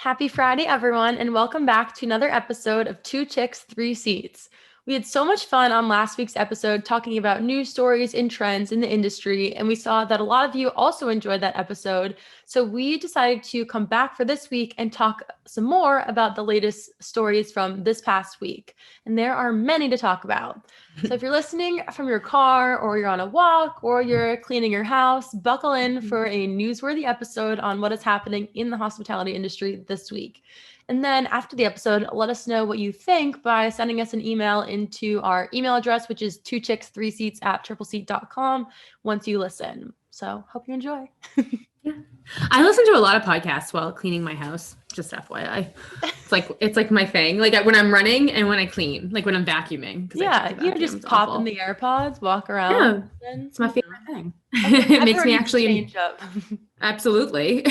Happy Friday, everyone, and welcome back to another episode of Two Chicks, Three Seats. We had so much fun on last week's episode talking about news stories and trends in the industry, and we saw that a lot of you also enjoyed that episode. So we decided to come back for this week and talk some more about the latest stories from this past week. And there are many to talk about. So if you're listening from your car or you're on a walk or you're cleaning your house, buckle in for a newsworthy episode on what is happening in the hospitality industry this week. And then after the episode, let us know what you think by sending us an email into our email address, which is twochicks3seats@tripleseat.com once you listen. So hope you enjoy. Yeah. I listen to a lot of podcasts while cleaning my house, just FYI. It's like my thing. Like when I'm running and when I clean, like when I'm vacuuming. Yeah, you just pop in the AirPods, walk around. Yeah, it's my favorite thing. It makes me actually change up. Absolutely.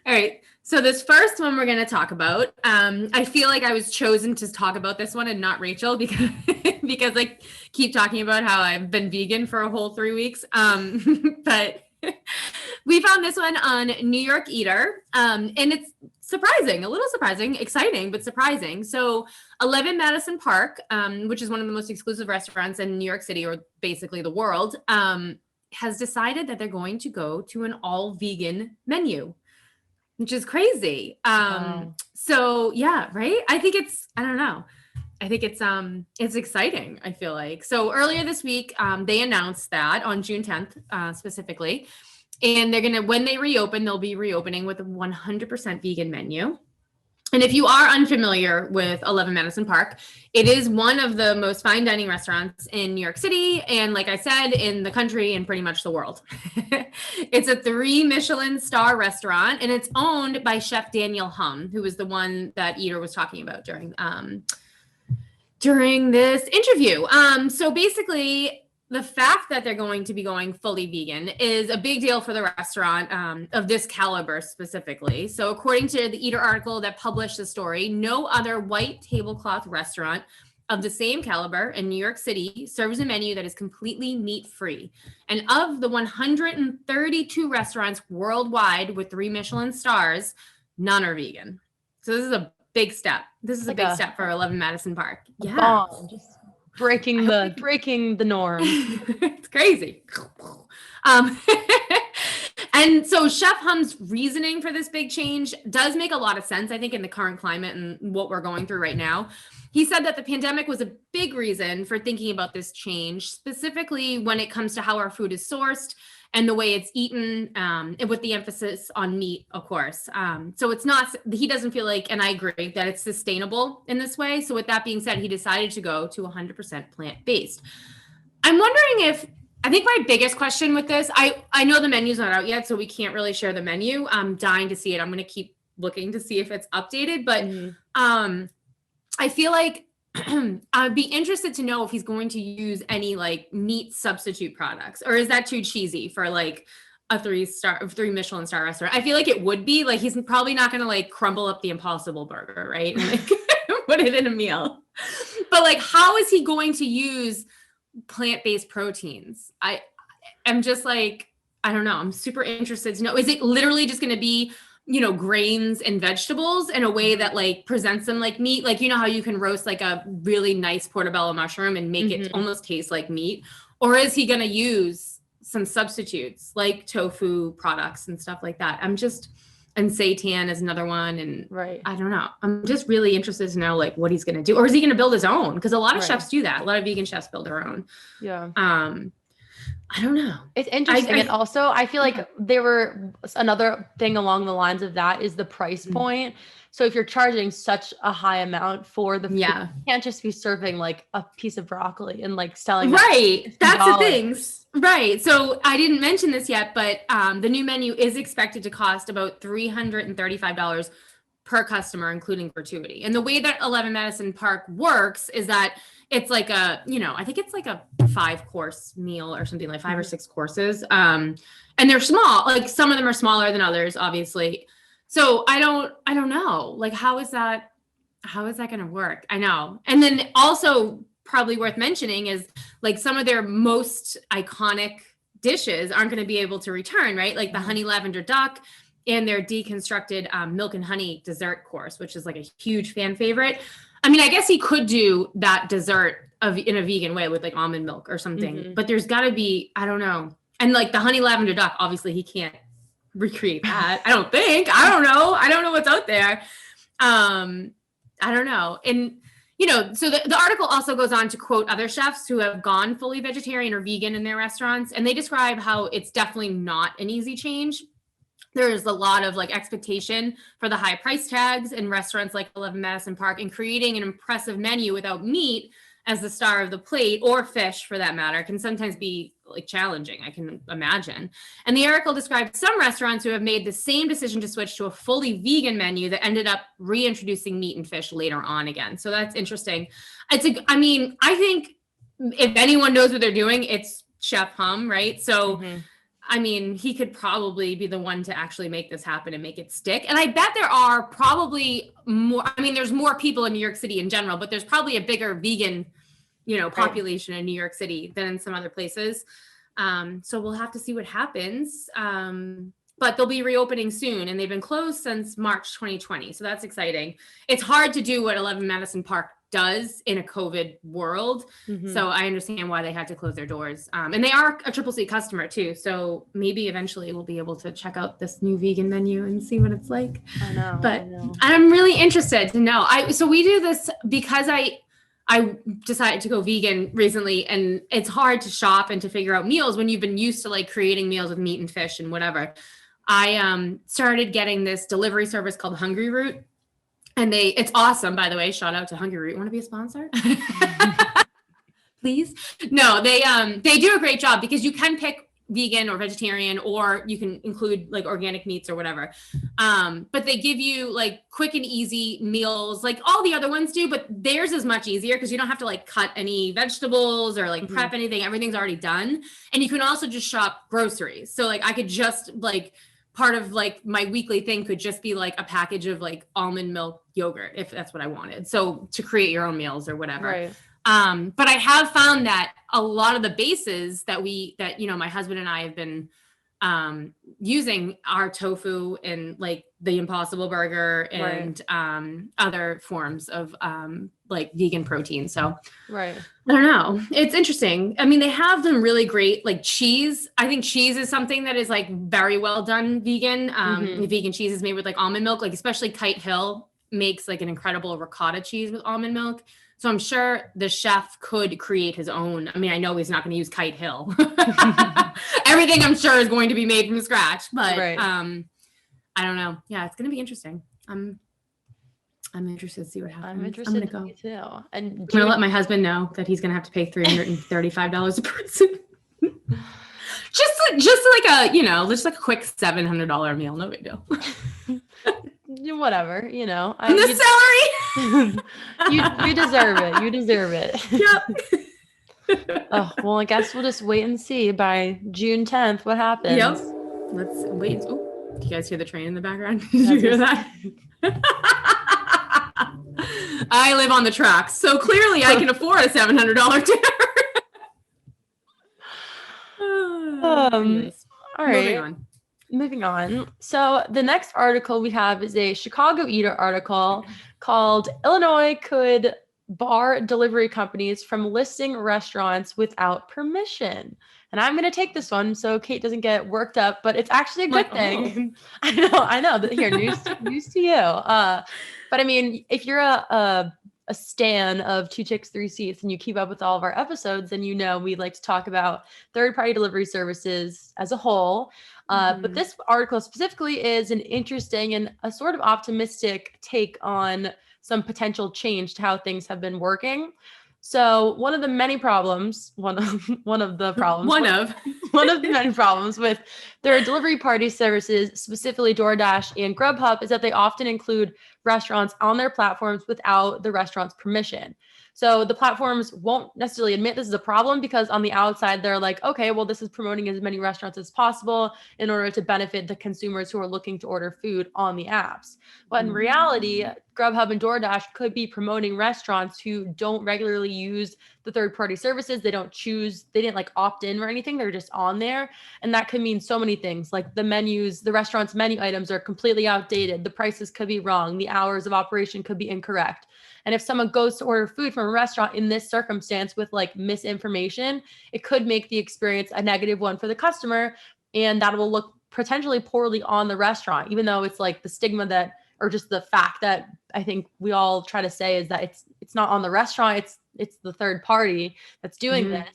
All right. So this first one we're going to talk about, I feel like I was chosen to talk about this one and not Rachel because I keep talking about how I've been vegan for a whole 3 weeks. But we found this one on New York Eater, and it's surprising, a little surprising, exciting, but surprising. So 11 Madison Park, which is one of the most exclusive restaurants in New York City, or basically the world, has decided that they're going to go to an all vegan menu, which is crazy. Wow. So yeah, right. I think it's exciting. I feel like, so earlier this week, they announced that on June 10th, specifically, and when they reopen, they'll be reopening with a 100% vegan menu. And if you are unfamiliar with 11 Madison Park, it is one of the most fine dining restaurants in New York City. And like I said, in the country and pretty much the world. It's a 3 Michelin star restaurant, and it's owned by Chef Daniel Hum, who was the one that Eater was talking about during this interview. So basically, the fact that they're going to be going fully vegan is a big deal for the restaurant of this caliber specifically. So according to the Eater article that published the story, no other white tablecloth restaurant of the same caliber in New York City serves a menu that is completely meat-free. And of the 132 restaurants worldwide with 3 Michelin stars, none are vegan. So this is a big step. This is like a big step for 11 Madison Park. Yeah. Bomb. Just breaking the norm. It's crazy. And so Chef Hum's reasoning for this big change does make a lot of sense, I think, in the current climate and what we're going through right now. He said that the pandemic was a big reason for thinking about this change, specifically when it comes to how our food is sourced and the way it's eaten, and with the emphasis on meat, of course. So he doesn't feel like, and I agree, that it's sustainable in this way. So with that being said, he decided to go to 100% plant-based. I'm wondering I think my biggest question with this, I know the menu's not out yet, so we can't really share the menu. I'm dying to see it. I'm going to keep looking to see if it's updated, but I feel like I'd be interested to know if he's going to use any like meat substitute products, or is that too cheesy for like a 3 Michelin star restaurant? I feel like it would be. Like, he's probably not going to like crumble up the Impossible Burger, right? And like put it in a meal. But like, how is he going to use plant-based proteins? I'm just like, I don't know. I'm super interested to know. Is it literally just going to be, grains and vegetables in a way that like presents them like meat? Like, how you can roast like a really nice portobello mushroom and make it almost taste like meat? Or is he going to use some substitutes like tofu products and stuff like that? And seitan is another one. And right. I don't know. I'm just really interested to know like what he's going to do. Or is he going to build his own? Because a lot of chefs do that. A lot of vegan chefs build their own. Yeah. I don't know. It's interesting. And also I feel like another thing along the lines of that is the price point. So if you're charging such a high amount for the food, you can't just be serving like a piece of broccoli and like selling. Right. That's the things. Right. So I didn't mention this yet, but the new menu is expected to cost about $335 per customer, including gratuity. And the way that 11 Madison Park works is that it's like I think it's like a 5-course meal or something, like 5 or 6 courses. And they're small, like some of them are smaller than others, obviously. So I don't know, like, how is that going to work? I know. And then also probably worth mentioning is like some of their most iconic dishes aren't going to be able to return, right? Like the honey lavender duck and their deconstructed milk and honey dessert course, which is like a huge fan favorite. I mean, I guess he could do that dessert in a vegan way with like almond milk or something, but there's got to be, I don't know. And like the honey lavender duck, obviously he can't recreate that. I don't think. I don't know. I don't know what's out there. I don't know. And, you know, so the article also goes on to quote other chefs who have gone fully vegetarian or vegan in their restaurants. And they describe how it's definitely not an easy change. There's a lot of like expectation for the high price tags in restaurants like 11 Madison Park, and creating an impressive menu without meat as the star of the plate, or fish for that matter, can sometimes be like challenging, I can imagine. And the article described some restaurants who have made the same decision to switch to a fully vegan menu that ended up reintroducing meat and fish later on again. So that's interesting. I mean, I think if anyone knows what they're doing, it's Chef Hum, right? So I mean, he could probably be the one to actually make this happen and make it stick. And I bet there are probably more, I mean, there's more people in New York City in general, but there's probably a bigger vegan, you know, population in New York City than in some other places. So we'll have to see what happens. But they'll be reopening soon, and they've been closed since March 2020. So that's exciting. It's hard to do what 11 Madison Park does in a COVID world. So I understand why they had to close their doors. And they are a Triple C customer too. So maybe eventually we'll be able to check out this new vegan menu and see what it's like. I know. But I'm really interested to know. So we do this because I decided to go vegan recently, and it's hard to shop and to figure out meals when you've been used to like creating meals with meat and fish and whatever. I started getting this delivery service called Hungry Root. And it's awesome, by the way. Shout out to Hungry Root. Want to be a sponsor? Please? No, they do a great job because you can pick vegan or vegetarian, or you can include like organic meats or whatever. But they give you like quick and easy meals like all the other ones do, but theirs is much easier because you don't have to like cut any vegetables or like prep anything. Everything's already done. And you can also just shop groceries. So like I could just like, part of like my weekly thing could just be like a package of like almond milk yogurt, if that's what I wanted. So to create your own meals or whatever. Right. But I have found that a lot of the bases that you know, my husband and I have been using are tofu and like the Impossible Burger and other forms of like vegan protein. So I don't know. It's interesting. I mean, they have them really great, like cheese. I think cheese is something that is like very well done vegan. Vegan cheese is made with like almond milk, like especially Kite Hill makes like an incredible ricotta cheese with almond milk. So I'm sure the chef could create his own. I mean, I know he's not going to use Kite Hill. Everything I'm sure is going to be made from scratch, but I don't know. Yeah, it's going to be interesting. I'm interested to see what happens. I'm interested to too. And I'm going to let my husband know that he's going to have to pay $335 a person. just like a, you know, just like a quick $700 meal. No big deal. Whatever, you know. And the celery. you deserve it. You deserve it. Yep. Oh, well, I guess we'll just wait and see by June 10th what happens. Yep. Let's wait. Oh, do you guys hear the train in the background? Did you hear that? I live on the tracks, so clearly I can afford a $700 dinner. All right. Moving on. So the next article we have is a Chicago Eater article called "Illinois Could Bar Delivery Companies from Listing Restaurants Without Permission." And I'm going to take this one so Kate doesn't get worked up, but it's actually a good thing. Oh. I know. Here, news to you. But I mean, if you're a stan of Two Chicks, Three Seats and you keep up with all of our episodes, then you know we like to talk about third-party delivery services as a whole. But this article specifically is an interesting and a sort of optimistic take on some potential change to how things have been working. So one of the many problems, one of the many problems with their delivery party services, specifically DoorDash and Grubhub, is that they often include restaurants on their platforms without the restaurant's permission. So the platforms won't necessarily admit this is a problem because on the outside, they're like, okay, well, this is promoting as many restaurants as possible in order to benefit the consumers who are looking to order food on the apps. But in reality, Grubhub and DoorDash could be promoting restaurants who don't regularly use the third-party services. They didn't like opt in or anything. They're just on there. And that could mean so many things. Like the restaurant's menu items are completely outdated. The prices could be wrong. The hours of operation could be incorrect. And if someone goes to order food from a restaurant in this circumstance with like misinformation, it could make the experience a negative one for the customer. And that will look potentially poorly on the restaurant, even though it's like the stigma that, or just the fact that I think we all try to say is that it's not on the restaurant, it's the third party that's doing this.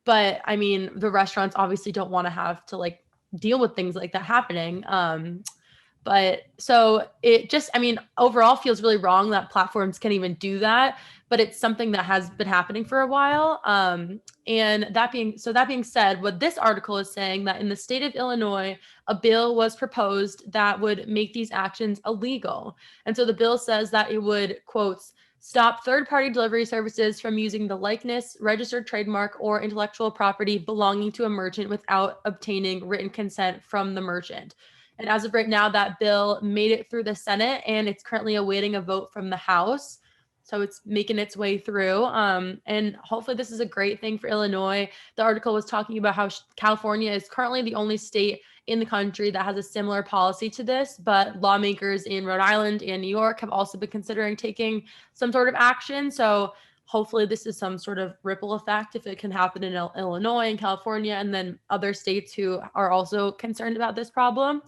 But I mean, the restaurants obviously don't want to have to like deal with things like that happening. But so it just, I mean, overall feels really wrong that platforms can even do that, but it's something that has been happening for a while. And that being said, what this article is saying that in the state of Illinois, a bill was proposed that would make these actions illegal. And so the bill says that it would, quotes, stop third-party delivery services from using the likeness, registered trademark, or intellectual property belonging to a merchant without obtaining written consent from the merchant. And as of right now, that bill made it through the Senate and it's currently awaiting a vote from the House. So it's making its way through. And hopefully this is a great thing for Illinois. The article was talking about how California is currently the only state in the country that has a similar policy to this, but lawmakers in Rhode Island and New York have also been considering taking some sort of action. So hopefully this is some sort of ripple effect if it can happen in Illinois and California and then other states who are also concerned about this problem.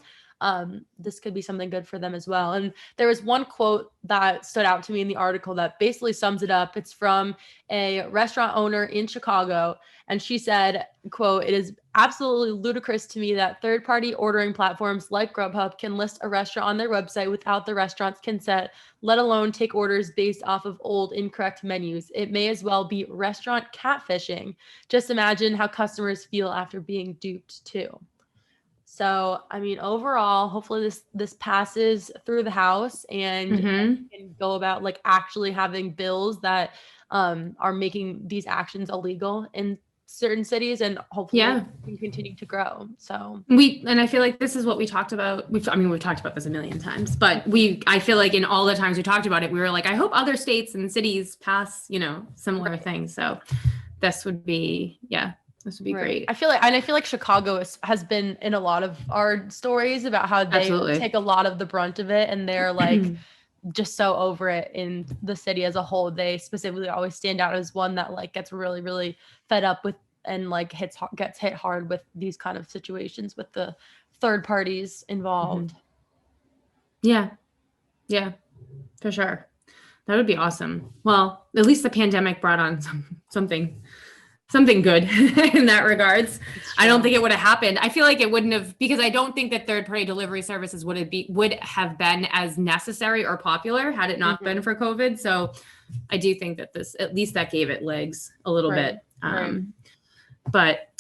This could be something good for them as well. And there was one quote that stood out to me in the article that basically sums it up. It's from a restaurant owner in Chicago. And she said, quote, "It is absolutely ludicrous to me that third-party ordering platforms like Grubhub can list a restaurant on their website without the restaurant's consent, let alone take orders based off of old, incorrect menus. It may as well be restaurant catfishing. Just imagine how customers feel after being duped too." So, I mean, overall, hopefully this passes through the House and can go about like actually having bills that are making these actions illegal in certain cities, and hopefully can continue to grow. So and I feel like this is what we talked about. We've talked about this a million times, but I feel like in all the times we talked about it, we were like, I hope other states and cities pass, similar things. So this would be, this would be great. I feel like Chicago has been in a lot of our stories about how they take a lot of the brunt of it, and they're like just so over it in the city as a whole. They specifically always stand out as one that like gets really, really fed up with and like gets hit hard with these kind of situations with the third parties involved. Yeah, for sure. That would be awesome. Well, at least the pandemic brought on something good in that regards. I don't think it would have happened. I feel like it wouldn't have, because I don't think that third-party delivery services would have been as necessary or popular had it not been for COVID. So I do think that at least that gave it legs a little bit. But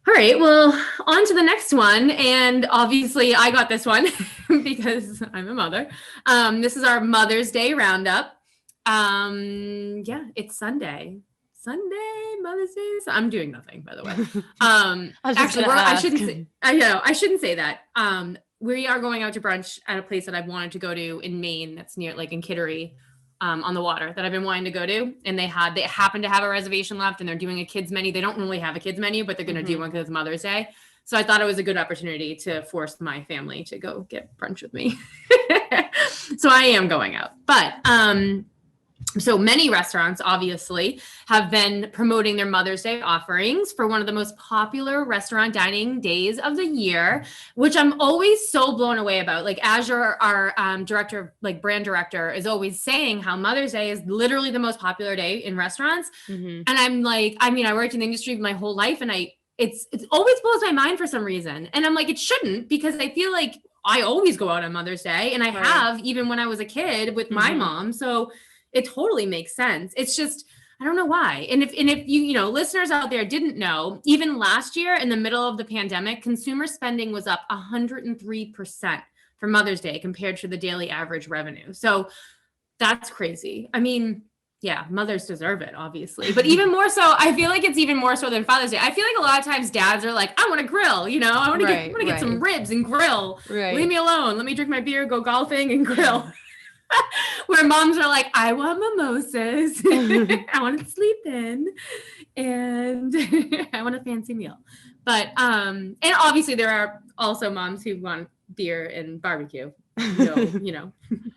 all right, well, on to the next one. And obviously I got this one because I'm a mother. This is our Mother's Day roundup. It's Sunday, Mother's Day. So I'm doing nothing, by the way. I shouldn't say that. We are going out to brunch at a place that I've wanted to go to in Maine. That's near, like in Kittery, on the water, that I've been wanting to go to. And they happen to have a reservation left, and they're doing a kids menu. They don't really have a kids menu, but they're going to do one because it's Mother's Day. So I thought it was a good opportunity to force my family to go get brunch with me. So I am going out, but, so many restaurants obviously have been promoting their Mother's Day offerings for one of the most popular restaurant dining days of the year, which I'm always so blown away about. Like Azure, our director, like brand director, is always saying how Mother's Day is literally the most popular day in restaurants. And I'm like, I worked in the industry my whole life, and it's always blows my mind for some reason. And I'm like, it shouldn't, because I feel like I always go out on Mother's Day, and I have even when I was a kid with my mom. So it totally makes sense. It's just, I don't know why. And if you listeners out there didn't know, even last year in the middle of the pandemic, consumer spending was up 103% for Mother's Day compared to the daily average revenue. So that's crazy. I mean, yeah, mothers deserve it, obviously. But even more so, I feel like it's even more so than Father's Day. I feel like a lot of times dads are like, I want to grill, you know, I want to get some ribs and grill. Right. Leave me alone. Let me drink my beer, go golfing and grill. Where moms are like, I want mimosas. I want to sleep in and I want a fancy meal. But and obviously there are also moms who want beer and barbecue. So, you know,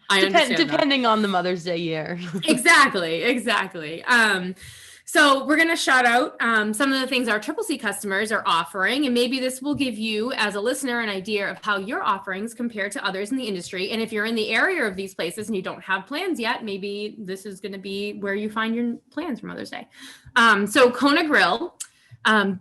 I understand depending on the Mother's Day year. Exactly. So we're going to shout out some of the things our Triple C customers are offering, and maybe this will give you as a listener an idea of how your offerings compare to others in the industry. And if you're in the area of these places and you don't have plans yet, maybe this is going to be where you find your plans for Mother's Day. So Kona Grill,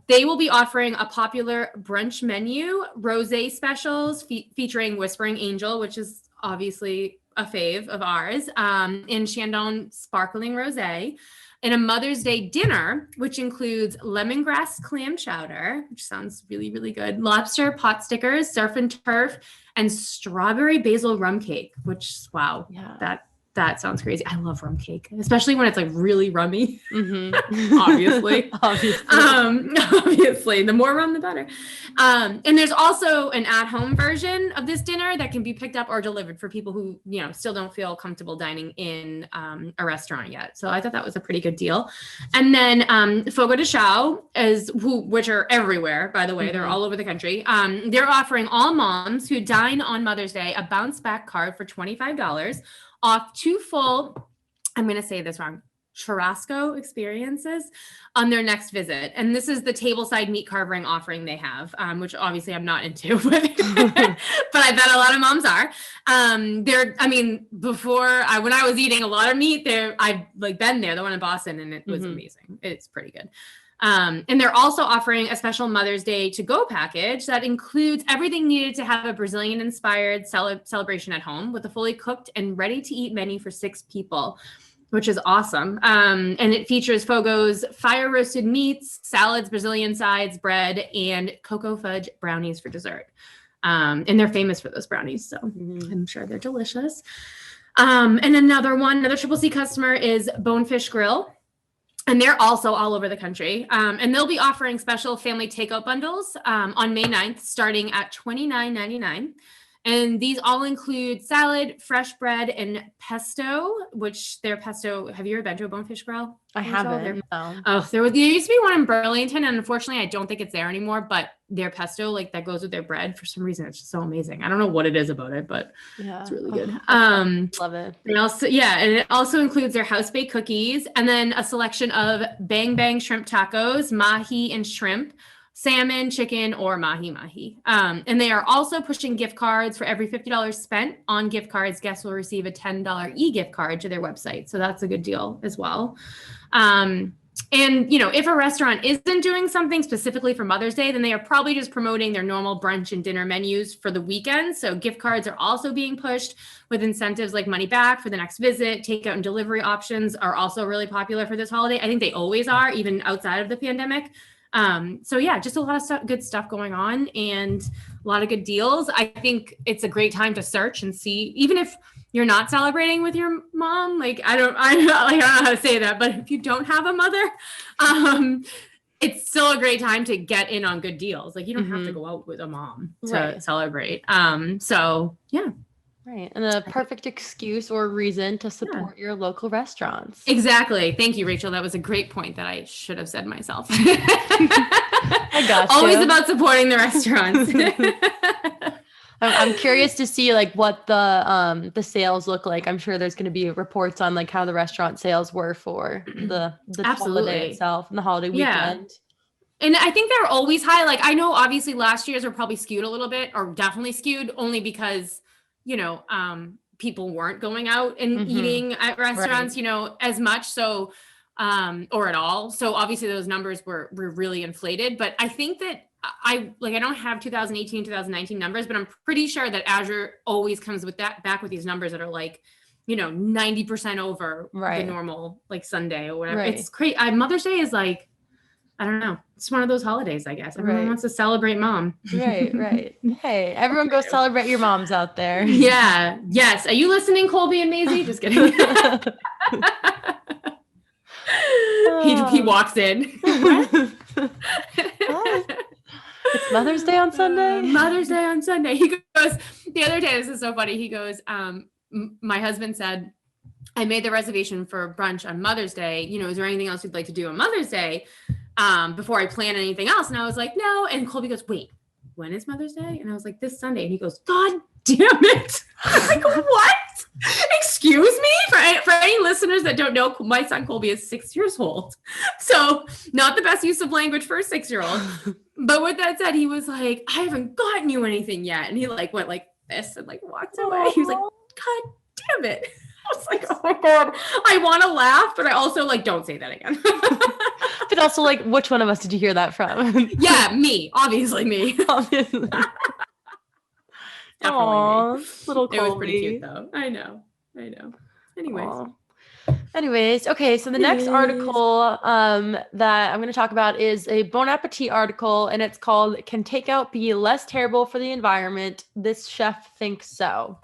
they will be offering a popular brunch menu, rosé specials featuring Whispering Angel, which is obviously a fave of ours, and Chandon Sparkling Rosé, and a Mother's Day dinner, which includes lemongrass clam chowder, which sounds really, really good, lobster pot stickers, surf and turf, and strawberry basil rum cake, which, wow, that sounds crazy. I love rum cake, especially when it's like really rummy. Mm-hmm. Obviously. Obviously, the more rum, the better. And there's also an at-home version of this dinner that can be picked up or delivered for people who, you know, still don't feel comfortable dining in a restaurant yet. So I thought that was a pretty good deal. And then Fogo de Chao, which are everywhere, by the way, they're all over the country. They're offering all moms who dine on Mother's Day a bounce back card for $25 off 2 full, I'm going to say this wrong, churrasco experiences on their next visit. And this is the tableside meat carving offering they have, which obviously I'm not into, but I bet a lot of moms are. When I was eating a lot of meat there, I've like been there, the one in Boston, and it was amazing. It's pretty good. And they're also offering a special Mother's Day to-go package that includes everything needed to have a Brazilian-inspired celebration at home with a fully cooked and ready-to-eat menu for 6 people, which is awesome. And it features Fogo's fire-roasted meats, salads, Brazilian sides, bread, and cocoa fudge brownies for dessert. And they're famous for those brownies, so I'm sure they're delicious. And another Triple C customer is Bonefish Grill. And they're also all over the country. And they'll be offering special family takeout bundles on May 9th, starting at $29.99. And these all include salad, fresh bread, and pesto, which their pesto, have you ever been to a Bonefish Grill? I haven't. No. Oh, there used to be one in Burlington, and unfortunately, I don't think it's there anymore, but their pesto, like that goes with their bread, for some reason, it's just so amazing. I don't know what it is about it, but it's really good. Love it. And it also includes their house-baked cookies, and then a selection of Bang Bang shrimp tacos, mahi and shrimp, salmon, chicken, or mahi. And they are also pushing gift cards. For every $50 spent on gift cards, guests will receive a $10 e-gift card to their website. So that's a good deal as well. And, you know, if a restaurant isn't doing something specifically for Mother's Day, then they are probably just promoting their normal brunch and dinner menus for the weekend. So gift cards are also being pushed with incentives like money back for the next visit. Takeout and delivery options are also really popular for this holiday. I think they always are, even outside of the pandemic. So yeah, just a lot of good stuff going on and a lot of good deals. I think it's a great time to search and see, even if you're not celebrating with your mom, like I don't know how to say that, but if you don't have a mother, it's still a great time to get in on good deals. Like you don't have to go out with a mom to celebrate. So yeah. Right. And a perfect excuse or reason to support your local restaurants. Exactly. Thank you, Rachel. That was a great point that I should have said myself. I got you. Always about supporting the restaurants. I'm curious to see like what the sales look like. I'm sure there's going to be reports on like how the restaurant sales were for the holiday itself and the holiday weekend. And I think they're always high. Like I know obviously last year's were probably skewed a little bit, or definitely skewed only because you know, people weren't going out and eating at restaurants, you know, as much. So, or at all. So obviously those numbers were really inflated, but I think that I don't have 2018, 2019 numbers, but I'm pretty sure that Azure always comes with back with these numbers that are like, you know, 90% over the normal like Sunday or whatever. It's crazy. Mother's Day is like I don't know. It's one of those holidays, I guess. Everyone Right. wants to celebrate mom. Right. Hey, everyone go celebrate your moms out there. Yeah. Yes. Are you listening, Colby and Maisie? Just kidding. He walks in. What? It's Mother's Day on Sunday. Mother's Day on Sunday. He goes, the other day, this is so funny. He goes, my husband said, I made the reservation for brunch on Mother's Day. You know, is there anything else you'd like to do on Mother's Day before I plan anything else? And I was like, no. And Colby goes, wait, when is Mother's Day? And I was like, this Sunday. And he goes, God damn it. I was like, what? Excuse me? For any listeners that don't know, my son Colby is 6 years old. So not the best use of language for a 6-year-old. But with that said, he was like, I haven't gotten you anything yet. And he like went like this and like walked away. He was like, God damn it. I was like, oh my God, I want to laugh, but I also like, don't say that again. But also like, which one of us did you hear that from? Yeah, me. Obviously me. Obviously. Definitely me. Little Colby. It was pretty cute though. I know. Anyways, okay, so the next article that I'm going to talk about is a Bon Appetit article, and it's called Can Takeout Be Less Terrible for the Environment? This Chef Thinks So.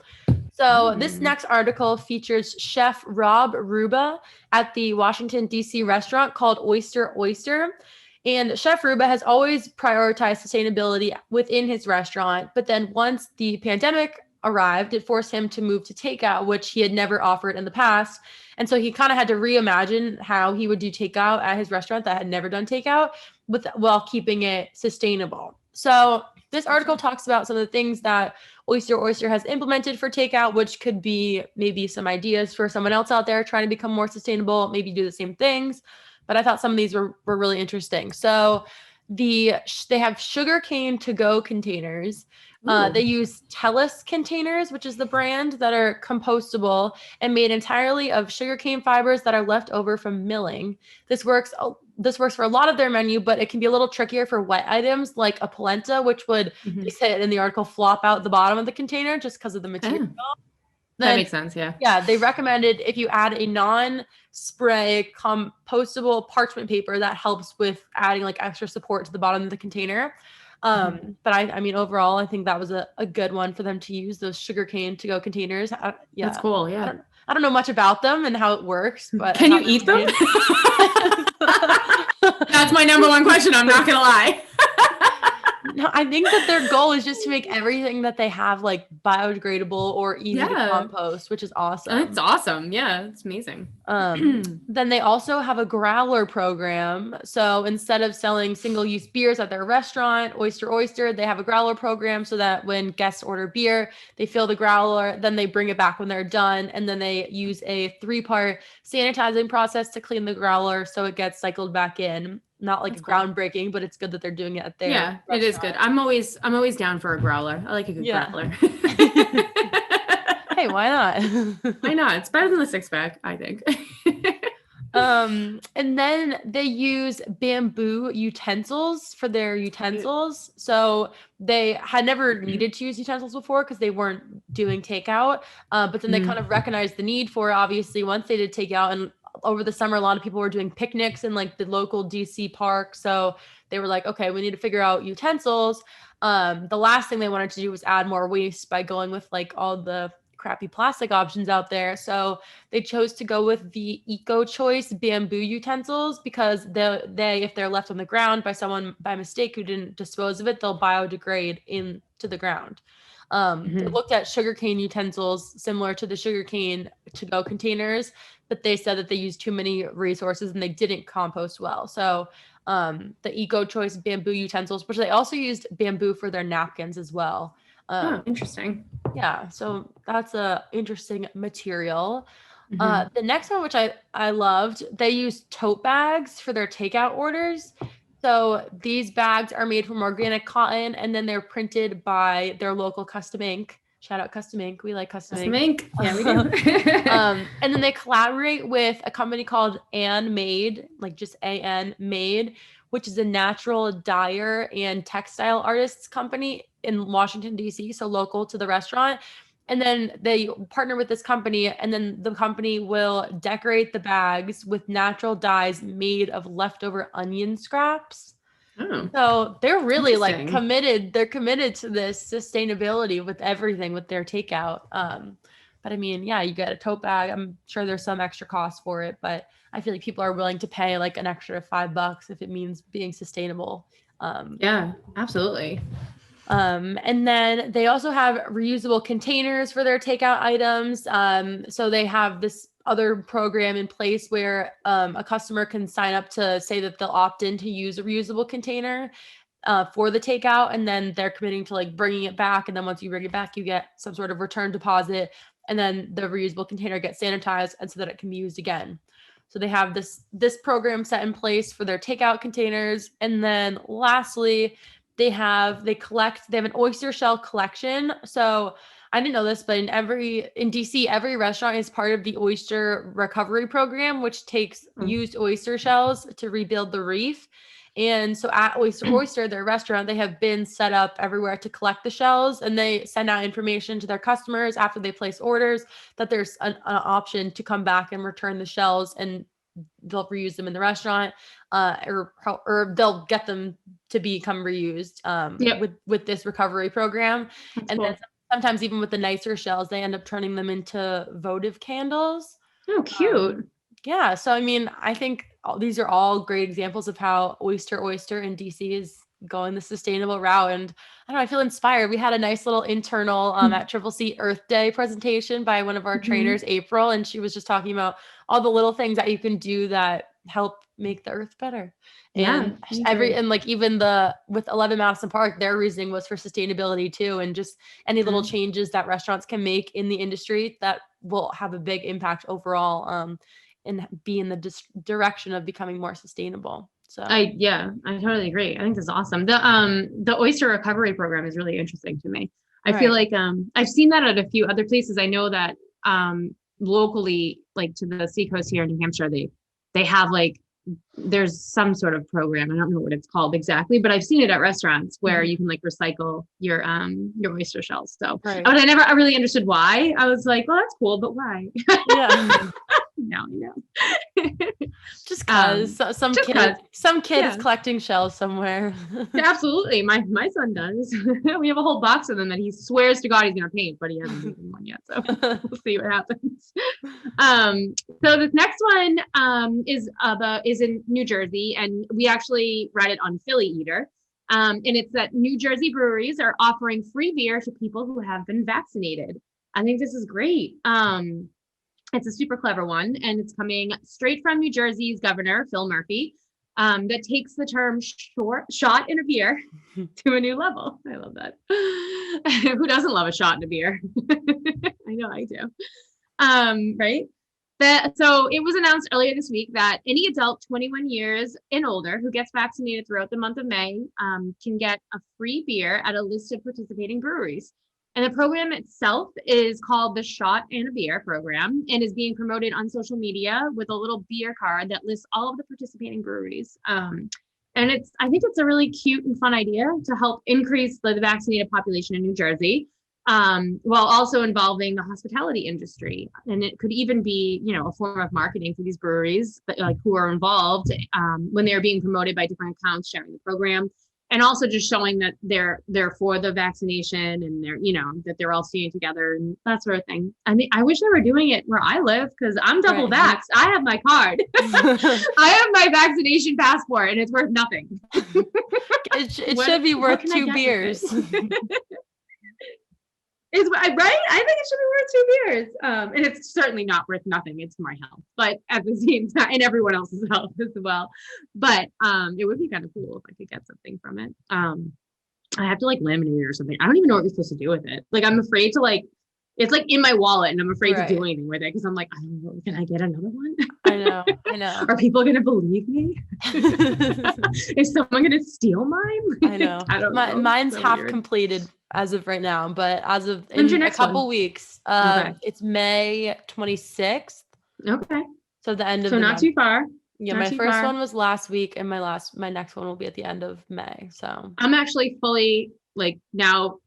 So this next article features Chef Rob Ruba at the Washington, D.C. restaurant called Oyster Oyster. And Chef Ruba has always prioritized sustainability within his restaurant. But then once the pandemic arrived, it forced him to move to takeout, which he had never offered in the past. And so he kind of had to reimagine how he would do takeout at his restaurant that had never done takeout while keeping it sustainable. So this article talks about some of the things that Oyster Oyster has implemented for takeout, which could be maybe some ideas for someone else out there trying to become more sustainable, maybe do the same things. But I thought some of these were really interesting. So they have sugarcane to-go containers. They use Tellus containers, which is the brand, that are compostable and made entirely of sugarcane fibers that are left over from milling. This works for a lot of their menu, but it can be a little trickier for wet items like a polenta, which would, they say in the article, flop out the bottom of the container just because of the material. That makes sense, yeah. Yeah, they recommended if you add a non-spray compostable parchment paper, that helps with adding like extra support to the bottom of the container. But I mean, overall, I think that was a good one for them to use, those sugarcane to-go containers. Yeah, that's cool. Yeah, I don't know much about them and how it works, but can you eat them? That's my number one question. I'm not gonna lie. No, I think that their goal is just to make everything that they have like biodegradable or easy to compost, which is awesome. It's awesome. Yeah, it's amazing. Then they also have a growler program. So instead of selling single-use beers at their restaurant, Oyster Oyster, they have a growler program so that when guests order beer, they fill the growler, then they bring it back when they're done, and then they use a 3-part sanitizing process to clean the growler so it gets cycled back in. Not like groundbreaking, but it's good that they're doing it at their restaurant. It is good. I'm always down for a growler. I like a good growler. Hey, why not? Why not? It's better than the 6-pack, I think. And then they use bamboo utensils for their utensils. So they had never needed to use utensils before because they weren't doing takeout. But then they kind of recognized the need for it, obviously, once they did takeout. And over the summer, a lot of people were doing picnics in like the local DC park. So they were like, okay, we need to figure out utensils. The last thing they wanted to do was add more waste by going with like all the crappy plastic options out there. So they chose to go with the eco-choice bamboo utensils because they, if they're left on the ground by someone by mistake who didn't dispose of it, they'll biodegrade into the ground. They looked at sugarcane utensils similar to the sugarcane to-go containers, but they said that they used too many resources and they didn't compost well. So the eco-choice bamboo utensils, which they also used bamboo for their napkins as well. Interesting. Yeah, so that's a interesting material. The next one, which I loved, they used tote bags for their takeout orders. So these bags are made from organic cotton, and then they're printed by their local custom ink. Shout out Custom Ink. We like Custom Ink. Yeah, we do. And then they collaborate with a company called Ann Made, like just A-N Made, which is a natural dyer and textile artists company in Washington, D.C., so local to the restaurant. And then they partner with this company, and then the company will decorate the bags with natural dyes made of leftover onion scraps. Oh, So they're really like interesting. committed. They're committed to this sustainability with everything with their takeout. But I mean, yeah, you get a tote bag. I'm sure there's some extra cost for it, but I feel like people are willing to pay like an extra $5 if it means being sustainable. Yeah, absolutely. And then they also have reusable containers for their takeout items. So they have this other program in place where a customer can sign up to say that they'll opt in to use a reusable container for the takeout, and then they're committing to like bringing it back. And then once you bring it back, you get some sort of return deposit, and then the reusable container gets sanitized and so that it can be used again. So they have this program set in place for their takeout containers. And then lastly, they have an oyster shell collection. So I didn't know this, but in DC, every restaurant is part of the oyster recovery program, which takes used oyster shells to rebuild the reef. And so at Oyster Oyster, their restaurant, they have bins set up everywhere to collect the shells, and they send out information to their customers after they place orders that there's an option to come back and return the shells, and they'll reuse them in the restaurant, or they'll get them to become reused Yep. with this recovery program. That's And cool. then sometimes even with the nicer shells, they end up turning them into votive candles. Oh, cute. Yeah. So, I mean, I think these are all great examples of how Oyster Oyster in DC is going the sustainable route. And I don't know, I feel inspired. We had a nice little internal at Triple C Earth Day presentation by one of our trainers, April, and she was just talking about all the little things that you can do that help make the earth better. Yeah. And like even with 11 Madison Park, their reasoning was for sustainability too, and just any little changes that restaurants can make in the industry that will have a big impact overall, and be in the direction of becoming more sustainable. So I totally agree. I think this is awesome. The oyster recovery program is really interesting to me. I feel like I've seen that at a few other places. I know that locally, like to the seacoast here in New Hampshire, they have like there's some sort of program. I don't know what it's called exactly, but I've seen it at restaurants where you can like recycle your oyster shells. So Right. but I really understood why. I was like, well, that's cool, but why? Yeah. Now I know. Just cause some kid is Yeah. collecting shells somewhere. Yeah, absolutely. My son does. We have a whole box of them that he swears to God he's gonna paint, but he hasn't painted one yet. So we'll see what happens. So this next one is in New Jersey, and we actually read it on Philly Eater. And it's that New Jersey breweries are offering free beer to people who have been vaccinated. I think this is great. It's a super clever one, and it's coming straight from New Jersey's governor, Phil Murphy, that takes the term shot in a beer to a new level. I love that. Who doesn't love a shot in a beer? I know I do. Right? So it was announced earlier this week that any adult 21 years and older who gets vaccinated throughout the month of May can get a free beer at a list of participating breweries. And the program itself is called the Shot and a Beer program, and is being promoted on social media with a little beer card that lists all of the participating breweries. And I think it's a really cute and fun idea to help increase the vaccinated population in New Jersey, while also involving the hospitality industry. And it could even be, a form of marketing for these breweries, but like who are involved when they're being promoted by different accounts sharing the program. And also just showing that they're for the vaccination, and they're, that they're all staying together and that sort of thing. I mean, I wish they were doing it where I live, because I'm double vaxxed. I have my card. I have my vaccination passport, and it's worth nothing. It should be worth 2 beers. Is right. I think it should be worth 2 beers. And it's certainly not worth nothing. It's my health, but at the same time, and everyone else's health as well. But it would be kind of cool if I could get something from it. I have to like laminate it or something. I don't even know what you're supposed to do with it. Like I'm afraid to it's like in my wallet, and I'm afraid to do anything with it, because I'm like, I don't know, can I get another one? I know. Are people gonna believe me? Is someone gonna steal mine? I know. I don't know. Mine's so half completed as of right now, but as of in a couple weeks, okay. It's May 26th. Okay. So the end of so not month. Too far. Yeah, my first one was last week, and my next one will be at the end of May. So I'm actually fully like now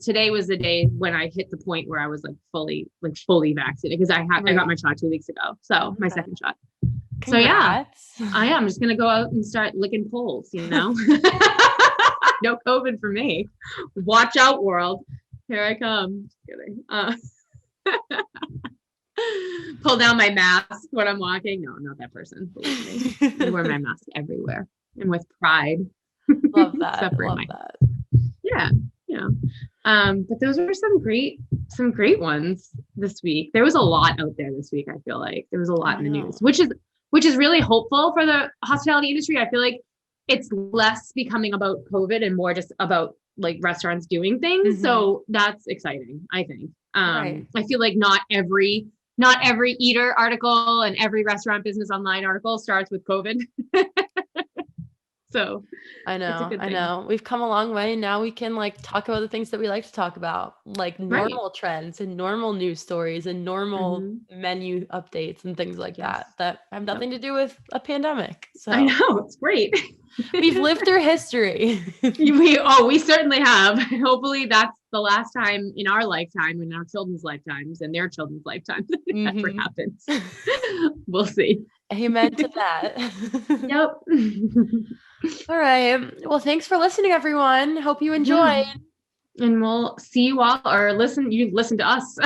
today was the day when I hit the point where I was like fully vaccinated because I got my shot 2 weeks ago. So my second shot. Congrats. So yeah, I'm just going to go out and start licking poles, No COVID for me. Watch out, world. Here I come. Just kidding. Pull down my mask when I'm walking. No, I'm not that person. Believe me. I wear my mask everywhere and with pride. Love that. Yeah. But those were some great ones this week. There was a lot out there this week. I feel like there was a lot in the news, which is really hopeful for the hospitality industry. I feel like it's less becoming about COVID and more just about like restaurants doing things. Mm-hmm. So that's exciting, I think. Right. I feel like not every eater article and every restaurant business online article starts with COVID. So I know we've come a long way. Now we can like talk about the things that we like to talk about, like normal trends and normal news stories and normal menu updates and things like that have nothing to do with a pandemic. So I know, it's great. We've lived through history. We certainly have. Hopefully that's the last time in our lifetime, in our children's lifetimes and their children's lifetimes that ever happens. We'll see. Amen to that. Yep. All right. Well, thanks for listening, everyone. Hope you enjoyed. And we'll see you all, or listen to us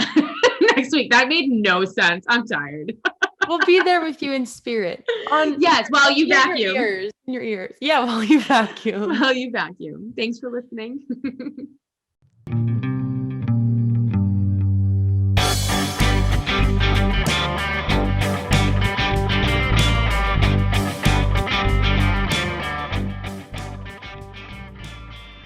next week. That made no sense. I'm tired. We'll be there with you in spirit. Yes, while you vacuum. In your ears. Yeah, while you vacuum. Thanks for listening.